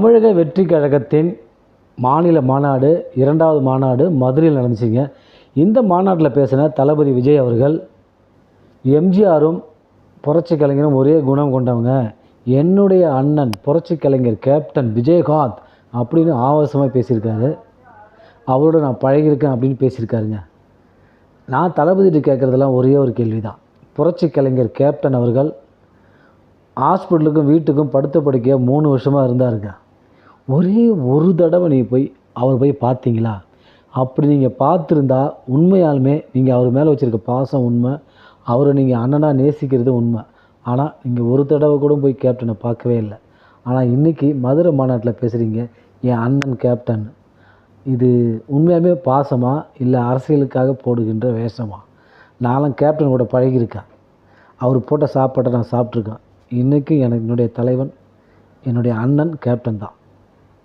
தமிழக வெற்றி கழகத்தின் மாநில மாநாடு 2வது மாநாடு மதுரையில் நடந்துச்சுங்க. இந்த மாநாட்டில் பேசின தளபதி விஜய் அவர்கள், எம்ஜிஆரும் புரட்சி கலைஞரும் ஒரே குணம் கொண்டவங்க, என்னுடைய அண்ணன் புரட்சி கலைஞர் கேப்டன் விஜயகாந்த் அப்படின்னு ஆவேசமாக பேசியிருக்காரு. அவரோட நான் பழகியிருக்கேன் அப்படின்னு பேசியிருக்காருங்க. நான் தளபதிட்டு கேட்குறதெல்லாம் ஒரே ஒரு கேள்வி தான். புரட்சி கலைஞர் கேப்டன் அவர்கள் ஹாஸ்பிட்டலுக்கும் வீட்டுக்கும் படுத்த படுக்கையாக 3 வருஷமாக இருந்தாருங்க. ஒரே ஒரு தடவை நீங்கள் அவர் போய் பார்த்தீங்களா? அப்படி நீங்கள் பார்த்துருந்தா உண்மையாலுமே நீங்கள் அவர் மேலே வச்சுருக்க பாசம் உண்மை, அவரை நீங்கள் அண்ணனாக நேசிக்கிறது உண்மை. ஆனால் நீங்கள் ஒரு தடவை கூட போய் கேப்டனை பார்க்கவே இல்லை. ஆனால் இன்றைக்கி மதுரை மாநாட்டில் பேசுகிறீங்க என் அண்ணன் கேப்டன். இது உண்மையாலுமே பாசமா இல்லை அரசியலுக்காக போடுகின்ற வேஷமா? நானும் கேப்டன் கூட பழகியிருக்கேன். அவர் போட்ட சாப்பாட்டை நான் சாப்பிட்ருக்கேன். இன்றைக்கும் என்னுடைய தலைவன் என்னுடைய அண்ணன் கேப்டன் தான்.